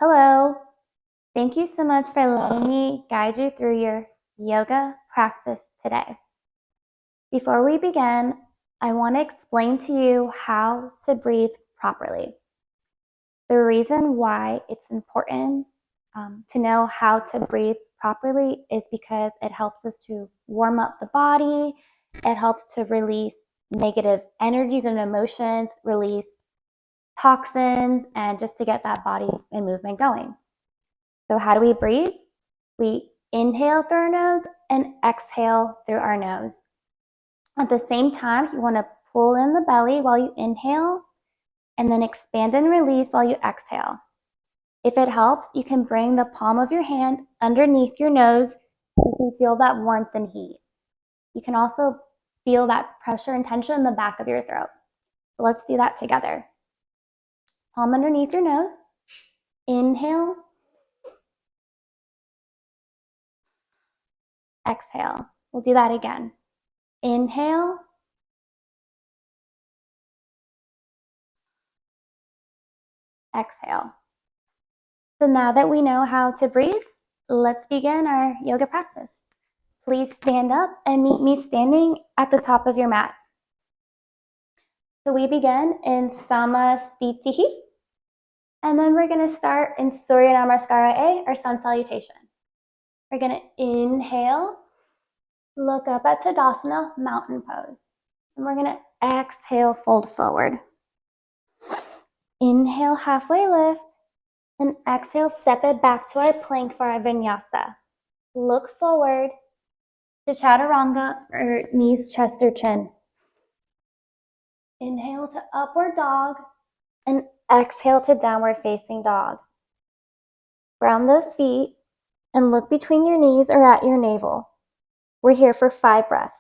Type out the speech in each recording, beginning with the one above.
Hello. Thank you so much for letting me guide you through your yoga practice today. Before we begin, I want to explain to you how to breathe properly. The reason why it's important to know how to breathe properly is because it helps us to warm up the body. It helps to release negative energies and emotions, release toxins, and just to get that body and movement going. So how do we breathe? We inhale through our nose and exhale through our nose. At the same time, you want to pull in the belly while you inhale and then expand and release while you exhale. If it helps, you can bring the palm of your hand underneath your nose. You can feel that warmth and heat. You can also feel that pressure and tension in the back of your throat. So let's do that together. Palm underneath your nose. Inhale. Exhale. We'll do that again. Inhale. Exhale. So now that we know how to breathe, let's begin our yoga practice. Please stand up and meet me standing at the top of your mat. So we begin in Samasthiti, and then we're going to start in Surya Namaskara A, or Sun Salutation. We're going to inhale, look up at Tadasana, Mountain Pose. And we're going to exhale, fold forward. Inhale, halfway lift, and exhale, step it back to our plank for our vinyasa. Look forward to chaturanga, or knees, chest, or chin. Inhale to upward dog and exhale to downward facing dog. Ground those feet and look between your knees or at your navel. We're here for 5 breaths.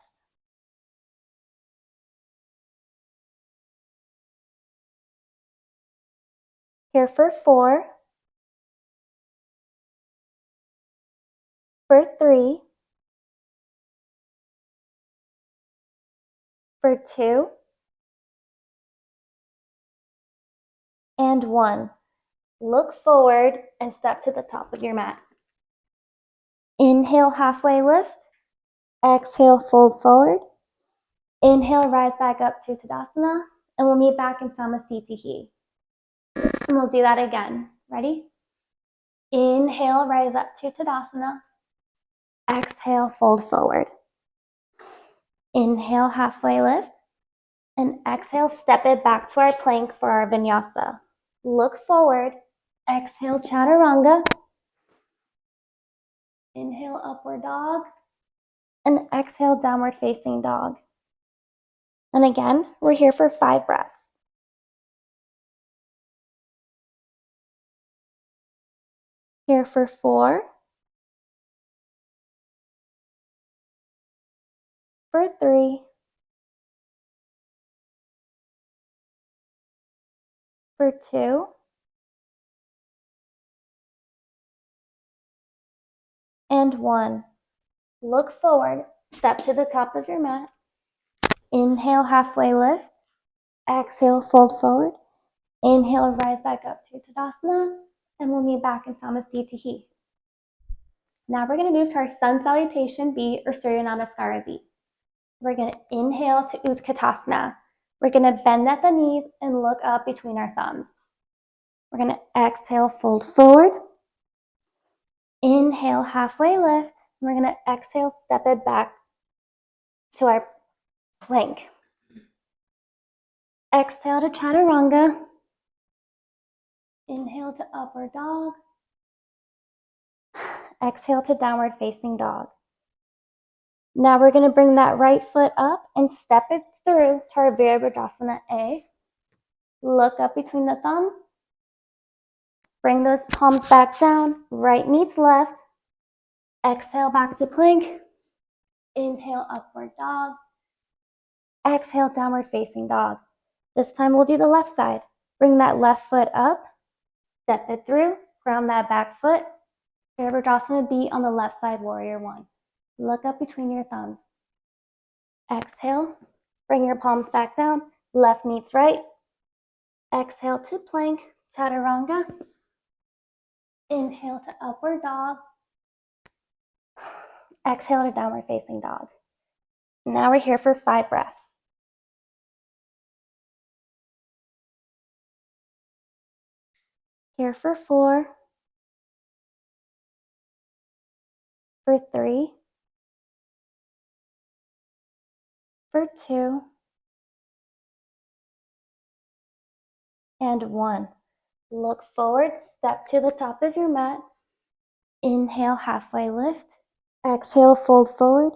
Here for 4, for 3, for 2, and 1. Look forward and step to the top of your mat. Inhale, halfway lift. Exhale, fold forward. Inhale, rise back up to Tadasana, and we'll meet back in Samasthiti. And we'll do that again. Ready? Inhale, rise up to Tadasana. Exhale, fold forward. Inhale, halfway lift. And exhale, step it back to our plank for our vinyasa. Look forward. Exhale, chaturanga. Inhale, upward dog. And exhale, downward facing dog. And again, we're here for 5 breaths. Here for 4, for 3, for 2, and 1. Look forward, step to the top of your mat. Inhale, halfway lift. Exhale, fold forward. Inhale, rise back up to Tadasana, and we'll meet back in Samasthiti. Now we're going to move to our Sun Salutation B, or Surya Namaskara B. We're going to inhale to Utkatasana. We're going to bend at the knees and look up between our thumbs. We're going to exhale, fold forward. Inhale, halfway lift. We're going to exhale, step it back to our plank. Exhale to chaturanga. Inhale to upward dog. Exhale to downward facing dog. Now we're going to bring that right foot up and step it through to our Virabhadrasana A. Look up between the thumbs. Bring those palms back down. Right meets left. Exhale back to plank. Inhale, upward dog. Exhale, downward facing dog. This time we'll do the left side. Bring that left foot up. Step it through. Ground that back foot. Virabhadrasana B on the left side, warrior 1. Look up between your thumbs. Exhale. Bring your palms back down. Left meets right. Exhale to plank, chaturanga. Inhale to upward dog. Exhale to downward facing dog. Now we're here for 5 breaths. Here for 4, for 3, for 2, and 1. Look forward, step to the top of your mat. Inhale, halfway lift. Exhale, fold forward.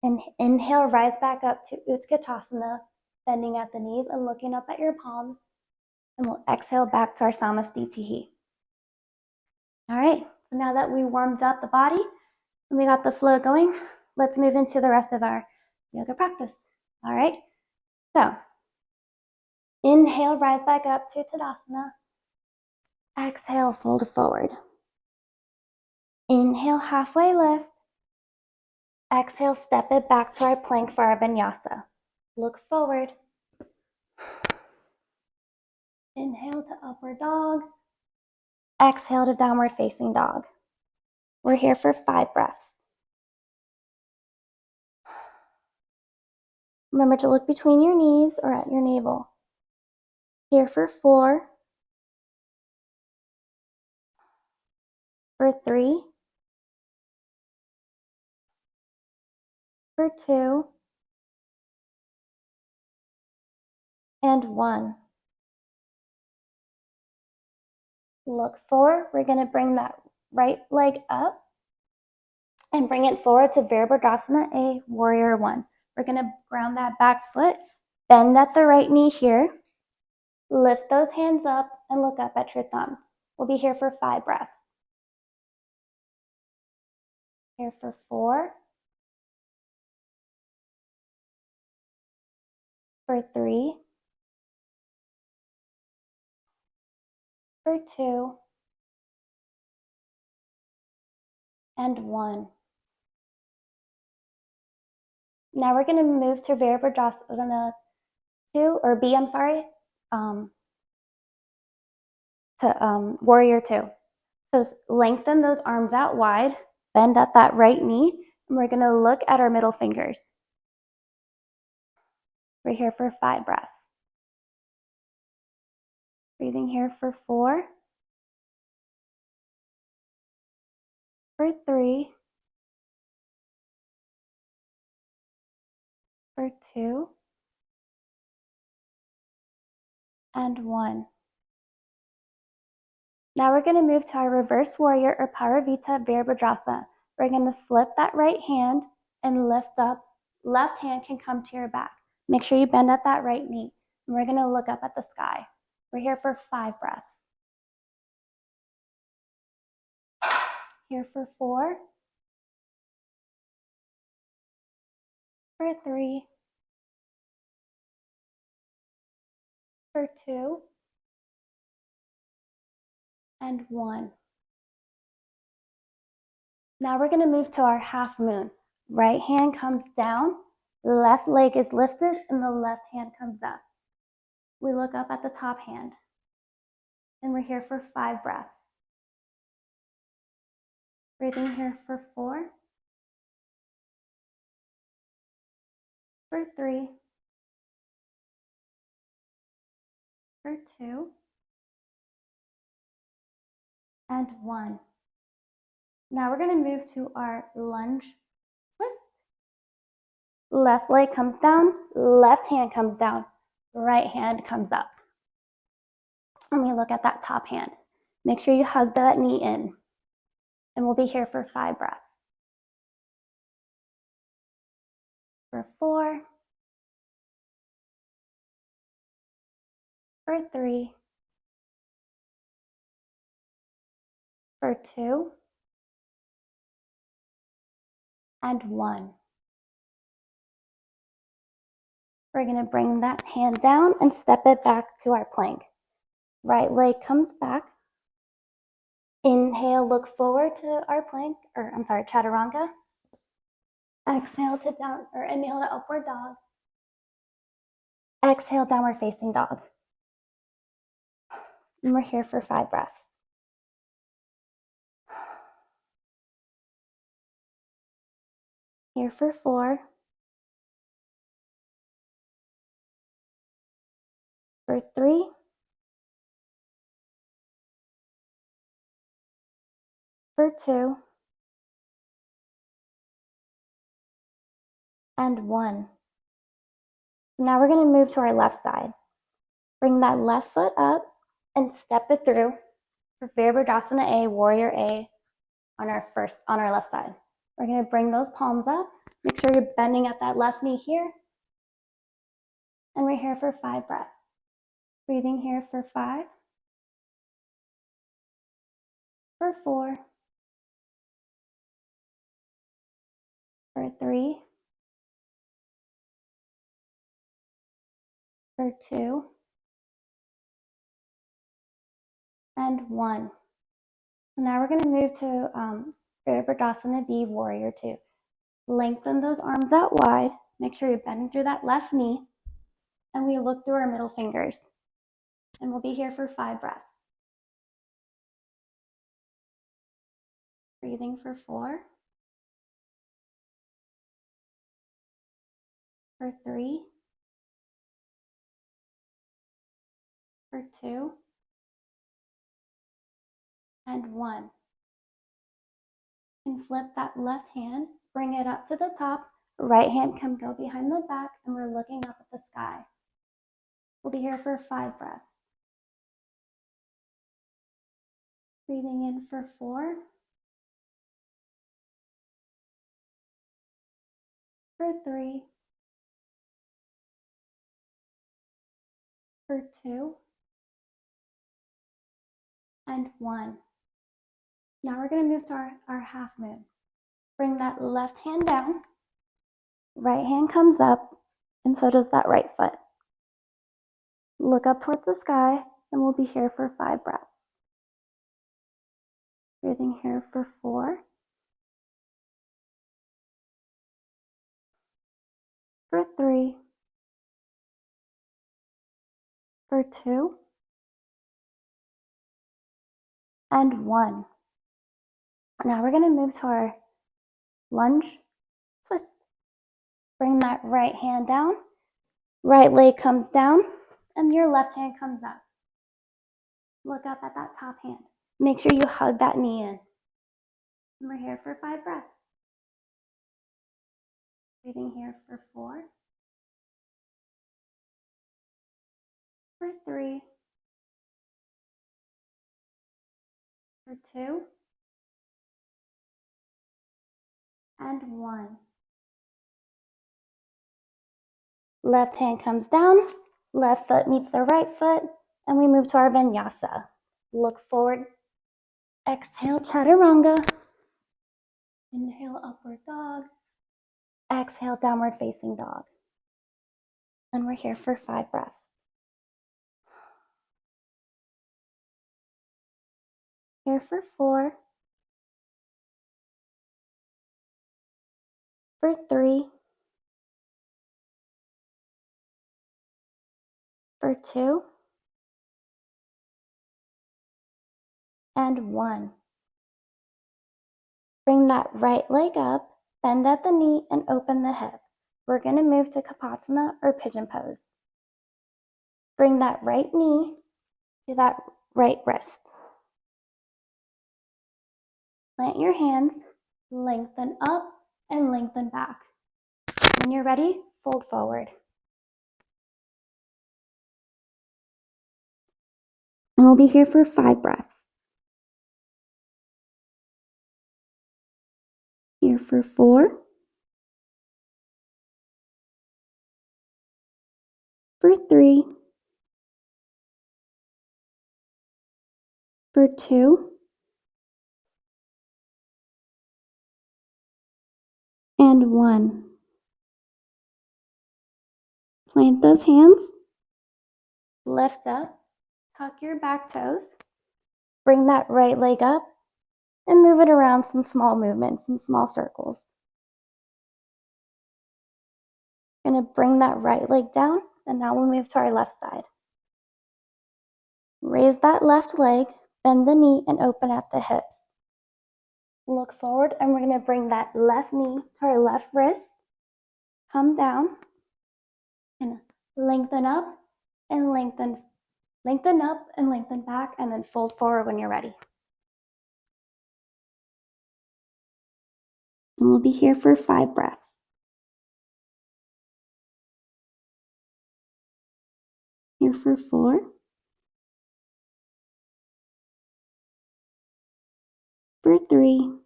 And inhale, rise back up to Utkatasana, bending at the knees and looking up at your palms. And we'll exhale back to our Samasthiti. All right, so now that we warmed up the body and we got the flow going, let's move into the rest of our yoga practice. All right, so inhale, rise back up to Tadasana. Exhale, fold forward. Inhale, halfway lift. Exhale, step it back to our plank for our vinyasa. Look forward. Inhale to upward dog. Exhale to downward facing dog. We're here for 5 breaths. Remember to look between your knees or at your navel. Here for 4, for 3, for 2, and 1. Look forward. We're going to bring that right leg up and bring it forward to Virabhadrasana, a warrior 1. We're going to ground that back foot, bend at the right knee here, lift those hands up and look up at your thumbs. We'll be here for 5 breaths. Here for 4, for 3, for 2, and 1. Now we're going to move to Virabhadrasana 2, or B, I'm sorry, to warrior 2. So lengthen those arms out wide, bend at that right knee, and we're going to look at our middle fingers. We're here for 5 breaths. Breathing here for 4, for 3, for 2, and 1. Now we're going to move to our reverse warrior or Paravita Virabhadrasana. We're going to flip that right hand and lift up. Left hand can come to your back. Make sure you bend at that right knee. And we're going to look up at the sky. We're here for 5 breaths. Here for 4, for 3, for 2, and 1. Now we're going to move to our half moon. Right hand comes down, left leg is lifted, and the left hand comes up. We look up at the top hand. And we're here for 5 breaths. Breathing here for 4, for 3, for 2, and 1. Now we're going to move to our lunge twist. Left leg comes down, left hand comes down, right hand comes up. And we look at that top hand. Make sure you hug that knee in. And we'll be here for 5 breaths. For 4, for 3, for 2, and 1. We're going to bring that hand down and step it back to our plank. Right leg comes back. Inhale, look forward to our plank, chaturanga. Exhale to inhale to upward dog. Exhale, downward facing dog. And we're here for 5 breaths. Here for 4, for 3, for 2, and 1. Now we're going to move to our left side. Bring that left foot up and step it through for Virabhadrasana A, Warrior A on our left side. We're going to bring those palms up. Make sure you're bending at that left knee here. And we're here for 5 breaths. Breathing here for 5, for 4, for 3, for 2, and 1. So now we're going to move to Virabhadrasana B, Warrior 2. Lengthen those arms out wide. Make sure you're bending through that left knee. And we look through our middle fingers. And we'll be here for 5 breaths. Breathing for 4, for 3, for 2, and 1. And flip that left hand, bring it up to the top. Right hand can go behind the back, and we're looking up at the sky. We'll be here for 5 breaths. Breathing in for 4, for 3, for 2, and 1. Now we're going to move to our half moon. Bring that left hand down, right hand comes up, and so does that right foot. Look up towards the sky, and we'll be here for 5 breaths. Breathing here for 4, for 3, for 2, and 1. Now we're going to move to our lunge twist. Bring that right hand down, right leg comes down, and your left hand comes up. Look up at that top hand. Make sure you hug that knee in. And we're here for 5 breaths. Breathing here for 4, for 3, for 2, and 1. Left hand comes down, left foot meets the right foot, and we move to our vinyasa. Look forward. Exhale, chaturanga. Inhale, upward dog. Exhale, downward facing dog. And we're here for 5 breaths. Here for 4, for 3, for 2, and 1. Bring that right leg up, bend at the knee, and open the hip. We're going to move to Kapasana or pigeon pose. Bring that right knee to that right wrist. Plant your hands, lengthen up and lengthen back. When you're ready, fold forward. And we'll be here for 5 breaths. Here for 4, for 3, for 2, and 1. Plant those hands, lift up, tuck your back toes, bring that right leg up, and move it around some small movements, some small circles. Gonna bring that right leg down, and now we'll move to our left side. Raise that left leg, bend the knee, and open at the hips. Look forward, and we're going to bring that left knee to our left wrist. Come down and lengthen up and lengthen up and lengthen back, and then fold forward when you're ready. And we'll be here for 5 breaths. Here for 4. For 3.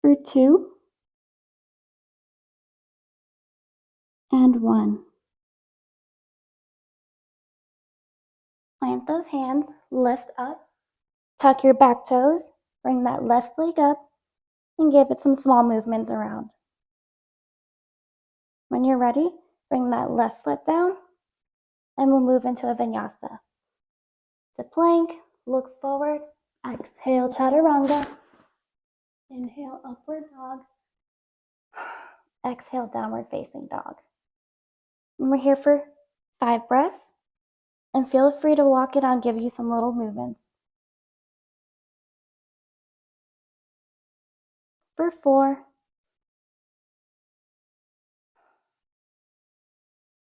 For 2. And 1. Plant those hands, lift up, tuck your back toes, bring that left leg up, and give it some small movements around. When you're ready, bring that left foot down, and we'll move into a vinyasa. To plank, look forward, exhale, chaturanga, inhale, upward dog, exhale, downward facing dog. And we're here for 5 breaths, and feel free to walk it on, give you some little movements. For 4,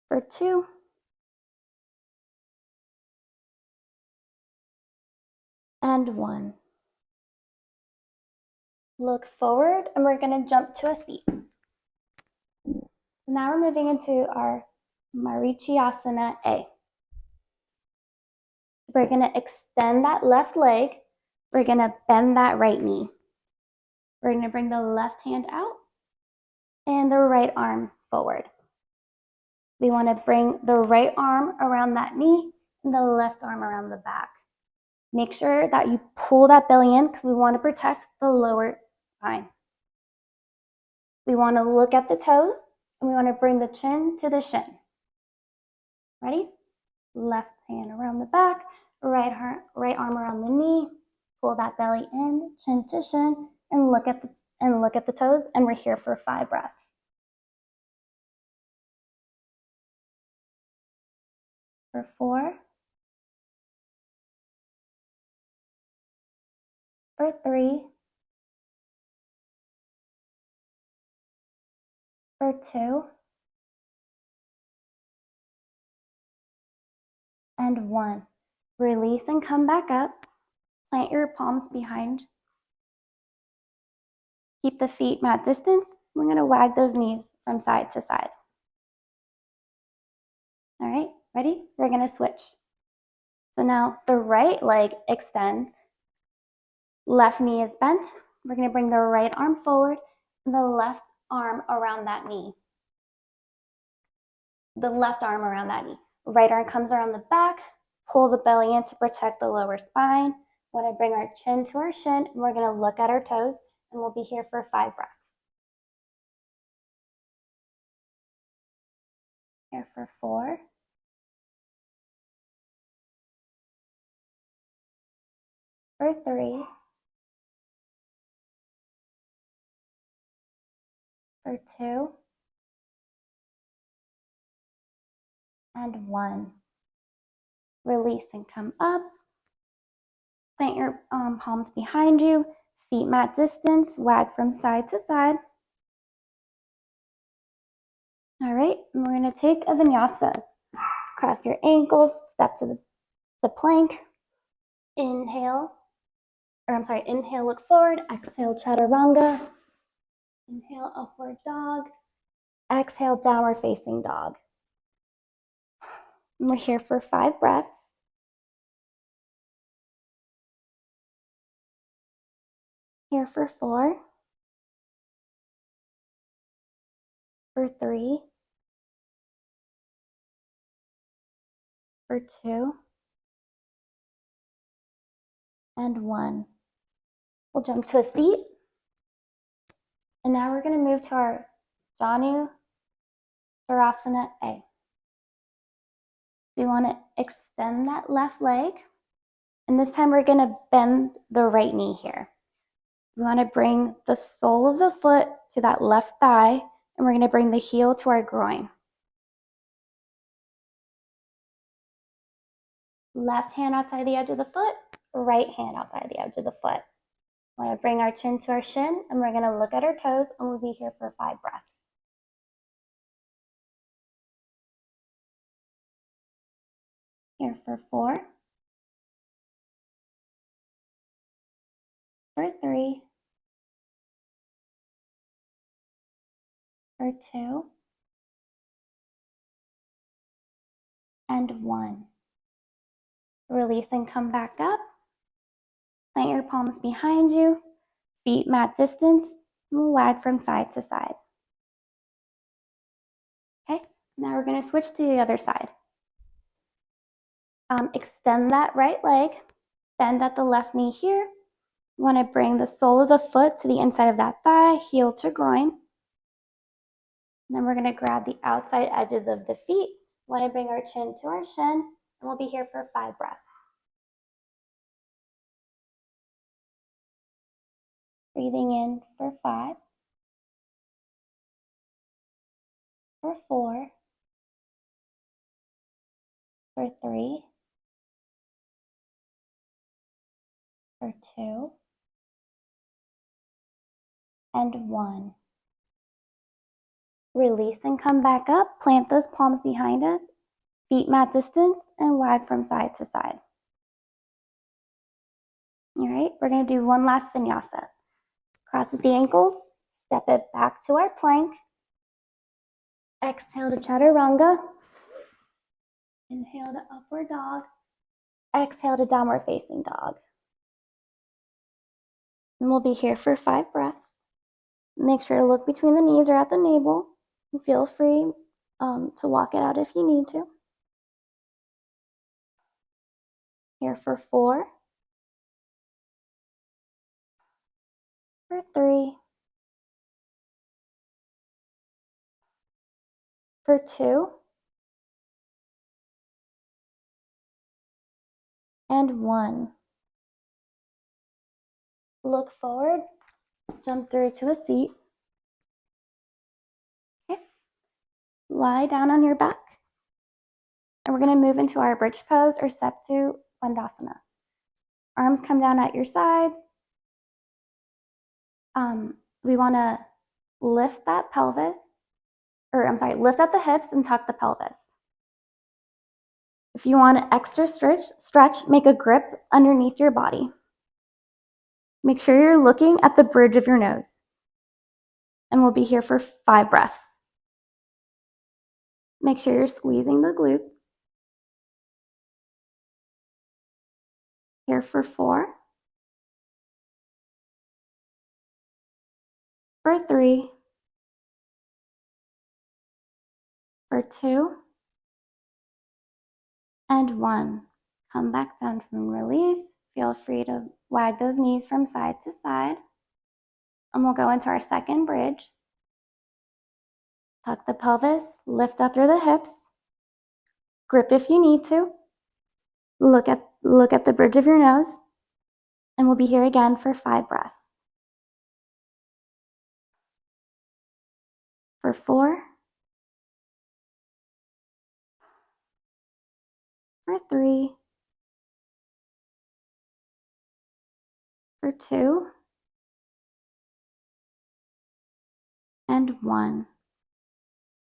for 2, and 1. Look forward, and we're going to jump to a seat. Now we're moving into our Marichyasana A. We're going to extend that left leg. We're going to bend that right knee. We're going to bring the left hand out and the right arm forward. We want to bring the right arm around that knee and the left arm around the back. Make sure that you pull that belly in because we want to protect the lower spine. We want to look at the toes and we want to bring the chin to the shin. Ready? Left hand around the back, right arm around the knee. Pull that belly in, chin to shin, and look at the toes. And we're here for 5 breaths. For 4, for 3, for 2, and 1. Release and come back up. Plant your palms behind. Keep the feet mat distance. We're going to wag those knees from side to side. All right, ready? We're going to switch. So now the right leg extends. Left knee is bent. We're going to bring the right arm forward and the left arm around that knee. The left arm around that knee. Right arm comes around the back. Pull the belly in to protect the lower spine. We want to bring our chin to our shin, and we're going to look at our toes, and we'll be here for 5 breaths. Here for 4. For 3. For 2. And 1. Release and come up. Plant your palms behind you, feet mat distance, wag from side to side. All right, and we're going to take a vinyasa. Cross your ankles, step to the plank. Inhale, look forward. Exhale, chaturanga. Inhale, upward dog. Exhale, downward facing dog. And we're here for 5 breaths. Here for 4. For 3. For 2. And 1. We'll jump to a seat. And now we're going to move to our Janu Sarasana A. So you want to extend that left leg. And this time we're going to bend the right knee here. We want to bring the sole of the foot to that left thigh, and we're going to bring the heel to our groin. Left hand outside the edge of the foot, right hand outside the edge of the foot. We're going to bring our chin to our shin, and we're going to look at our toes, and we'll be here for 5 breaths. Here for 4, for 3, for 2, and 1. Release and come back up. Plant your palms behind you, feet mat distance, and we'll wag from side to side. Okay, now we're going to switch to the other side. Extend that right leg, bend at the left knee here. You want to bring the sole of the foot to the inside of that thigh, heel to groin. And then we're going to grab the outside edges of the feet. We want to bring our chin to our shin, and we'll be here for 5 breaths. Breathing in for 5, for 4, for 3, for 2, and 1. Release and come back up. Plant those palms behind us, feet mat distance, and wag from side to side. All right, we're going to do one last vinyasa. Cross at the ankles, step it back to our plank. Exhale to chaturanga. Inhale to upward dog. Exhale to downward facing dog. And we'll be here for 5 breaths. Make sure to look between the knees or at the navel. And feel free to walk it out if you need to. Here for 4, for 3, for 2, and 1. Look forward, jump through to a seat. Okay. Lie down on your back. And we're going to move into our bridge pose or Septu Bandhasana. Arms come down at your sides. We want to lift that pelvis, lift at the hips and tuck the pelvis. If you want an extra stretch, make a grip underneath your body. Make sure you're looking at the bridge of your nose. And we'll be here for 5 breaths. Make sure you're squeezing the glutes. Here for 4, for 3, for 2, and 1. Come back down from release. Feel free to wag those knees from side to side. And we'll go into our second bridge. Tuck the pelvis, lift up through the hips. Grip if you need to. Look at the bridge of your nose. And we'll be here again for 5 breaths. For 4, for 3, for 2, and 1.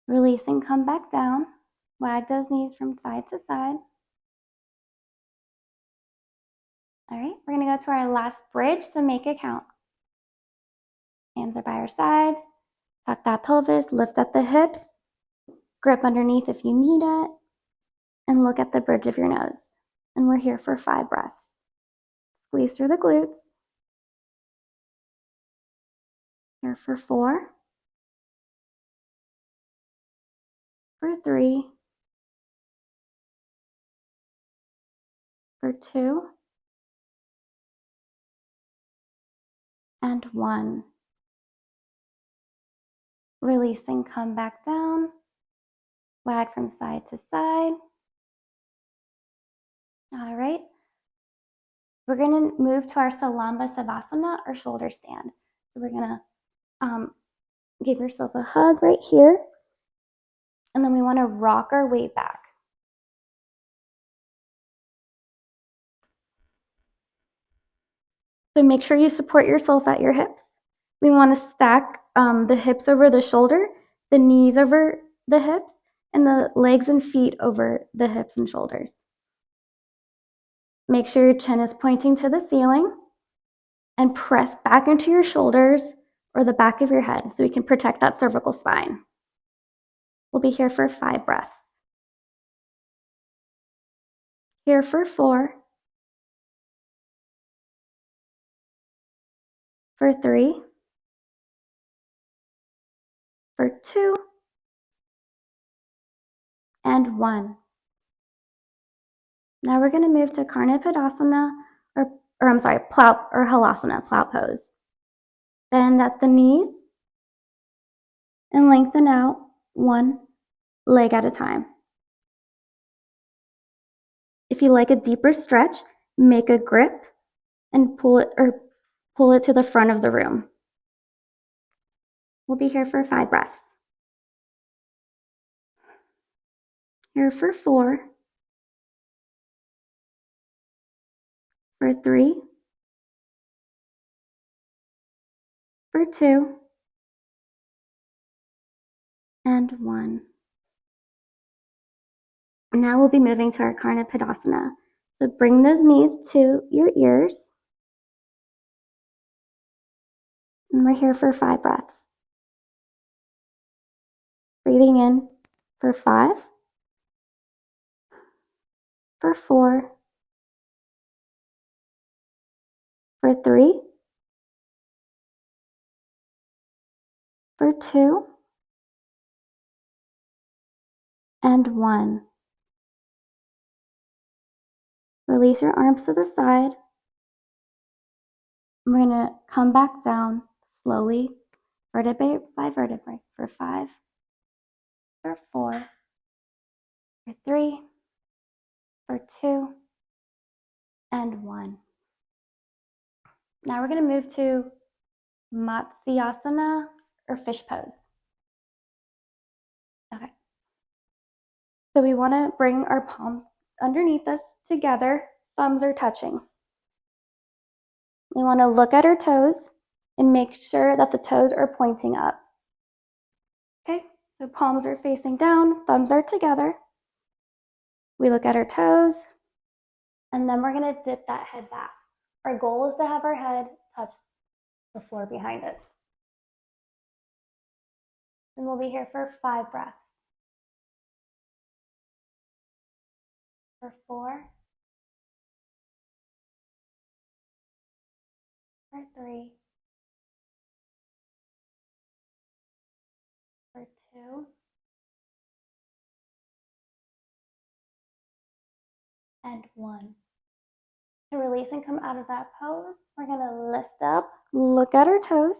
Release and come back down. Wag those knees from side to side. All right, we're going to go to our last bridge, so make it count. Hands are by our sides. Tuck that pelvis, lift at the hips. Grip underneath if you need it. And look at the bridge of your nose. And we're here for 5 breaths. Squeeze through the glutes. Here for 4, for 3, for 2, and 1. Release and come back down. Wag from side to side. All right. We're going to move to our Salamba Savasana or shoulder stand. So we're going to give yourself a hug right here. And then we want to rock our weight back. So make sure you support yourself at your hips. We want to stack the hips over the shoulder, the knees over the hips, and the legs and feet over the hips and shoulders. Make sure your chin is pointing to the ceiling and press back into your shoulders or the back of your head so we can protect that cervical spine. We'll be here for 5 breaths. Here for 4, for 3, for 2, and 1. Now we're going to move to Karnapadasana, plow or Halasana, plow pose. Bend at the knees and lengthen out one leg at a time. If you like a deeper stretch, make a grip and pull it to the front of the room. We'll be here for 5 breaths. Here for 4, for 3, for 2, and 1. Now we'll be moving to our Karnapadasana. So bring those knees to your ears. And we're here for 5 breaths. Breathing in for 5, for 4, for 3, for 2, and 1. Release your arms to the side. We're going to come back down slowly, vertebrae by vertebrae, for 5, for 4, for 3, for 2, and 1. Now we're going to move to Matsyasana or fish pose. Okay. So we want to bring our palms underneath us together, thumbs are touching. We want to look at our toes and make sure that the toes are pointing up. Okay, so palms are facing down, thumbs are together. We look at our toes, and then we're going to dip that head back. Our goal is to have our head touch the floor behind us. And we'll be here for 5 breaths. For 4, for 3, for 2, and 1. To release and come out of that pose, we're going to lift up, look at our toes,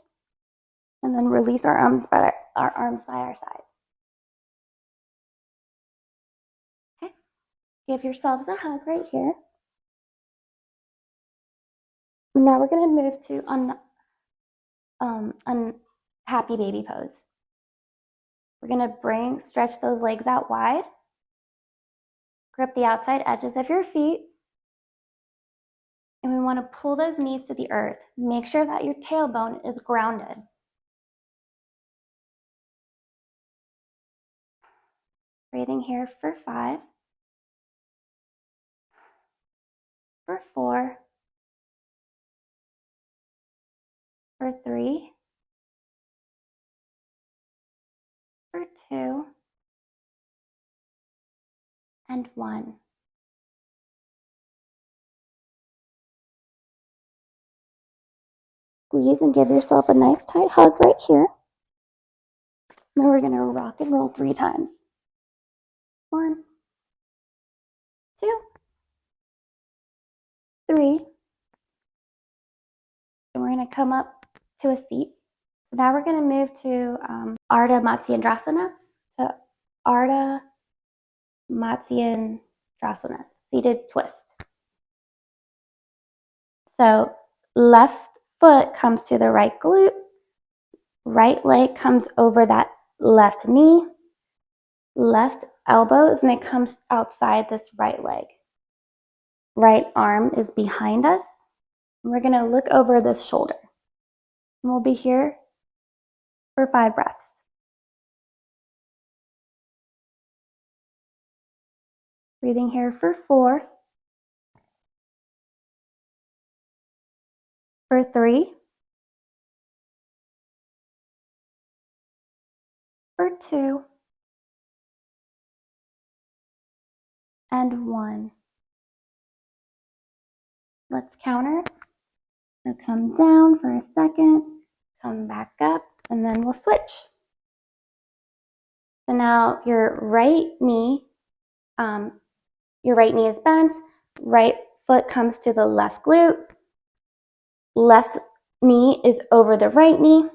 and then release our arms by our side. Okay, give yourselves a hug right here. Now we're going to move to happy baby pose. We're going to stretch those legs out wide. Grip the outside edges of your feet. And we want to pull those knees to the earth. Make sure that your tailbone is grounded. Breathing here for 5, for 4, for 3, for 2, and 1. Squeeze and give yourself a nice tight hug right here. Now we're going to rock and roll 3 times. 1, 2, 3. And we're going to come up to a seat. So now we're going to move to Ardha Matsyendrasana. So Ardha Matsyendrasana, seated twist. So left foot comes to the right glute, right leg comes over that left knee, left elbow is going to come outside this right leg. Right arm is behind us, And we're going to look over this shoulder. And we'll be here for 5 breaths. Breathing here for 4, for 3, for 2, and 1. Let's counter. So come down for a second, come back up, and then we'll switch. So now your right knee is bent, right foot comes to the left glute, left knee is over the right knee,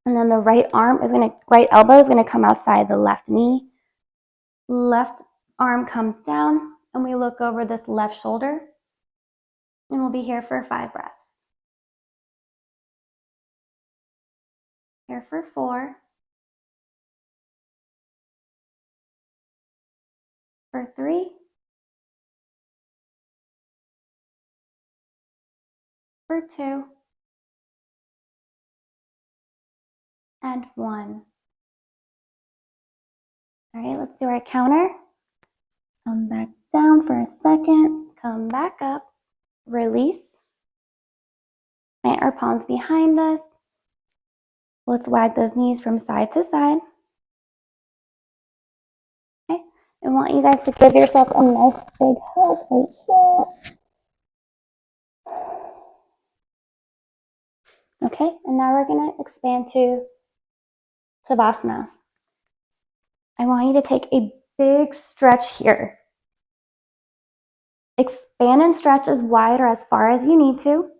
and then the right elbow is gonna come outside the left knee. Left arm comes down, and we look over this left shoulder, and we'll be here for 5 breaths. Here for 4, for 3, for 2, and 1. All right, let's do our counter. Come back down for a second, come back up, release. Plant our palms behind us. Let's wag those knees from side to side. Okay, I want you guys to give yourself a nice big hug right here. Okay, and now we're gonna expand to Shavasana. I want you to take a big stretch here. Expand and stretch as wide or as far as you need to.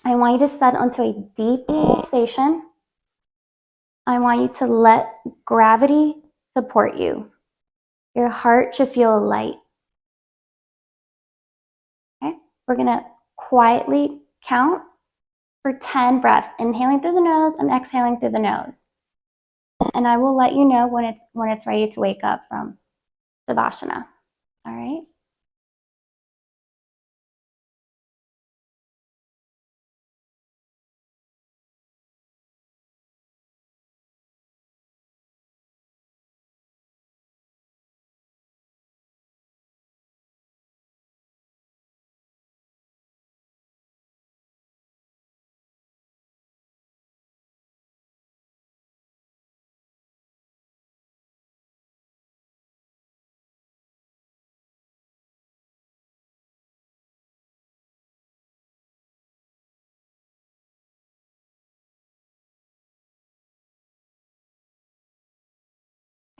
I want you to set onto a deep relaxation. I want you to let gravity support you. Your heart should feel light. Okay, we're gonna quietly count for 10 breaths, inhaling through the nose and exhaling through the nose. And I will let you know when it's ready to wake up from Savasana. All right.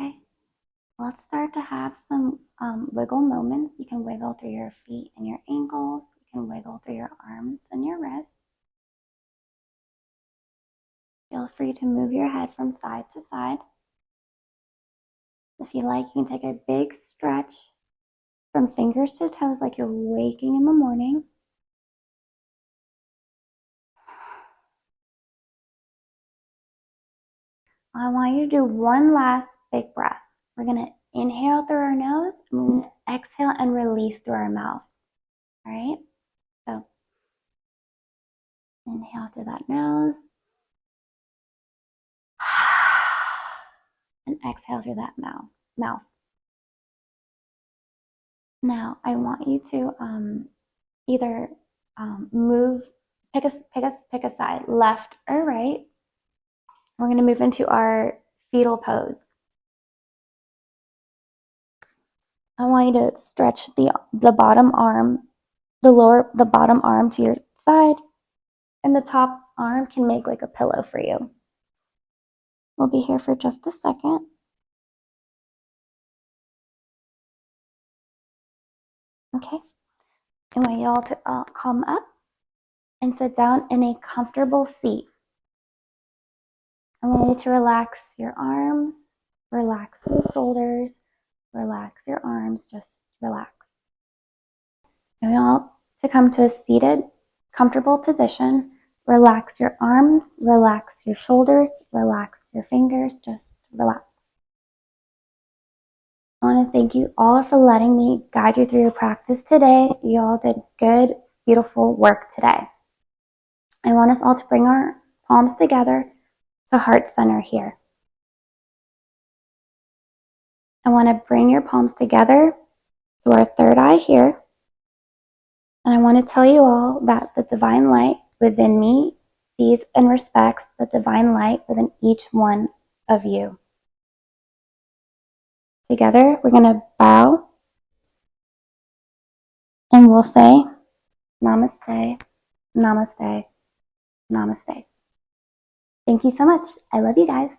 Okay. Let's start to have some wiggle moments. You can wiggle through your feet and your ankles. You can wiggle through your arms and your wrists. Feel free to move your head from side to side. If you like, you can take a big stretch from fingers to toes like you're waking in the morning. I want you to do one last big breath. We're going to inhale through our nose, and we're going to exhale and release through our mouth. All right? So inhale through that nose, and exhale through that mouth. Now, I want you to either pick a side, left or right. We're going to move into our fetal pose. I want you to stretch the bottom arm, the bottom arm to your side, and the top arm can make like a pillow for you. We'll be here for just a second. Okay. I want you all to come up and sit down in a comfortable seat. I want you to relax your arms, relax your shoulders, relax your arms, just relax. I want you all to come to a seated, comfortable position. Relax your arms, relax your shoulders, relax your fingers, just relax. I want to thank you all for letting me guide you through your practice today. You all did good. beautiful work today. I want us all to bring our palms together to heart center here. I want to bring your palms together to our third eye here. And I want to tell you all that the divine light within me sees and respects the divine light within each one of you. Together, we're going to bow and we'll say, Namaste, Namaste, Namaste. Thank you so much. I love you guys.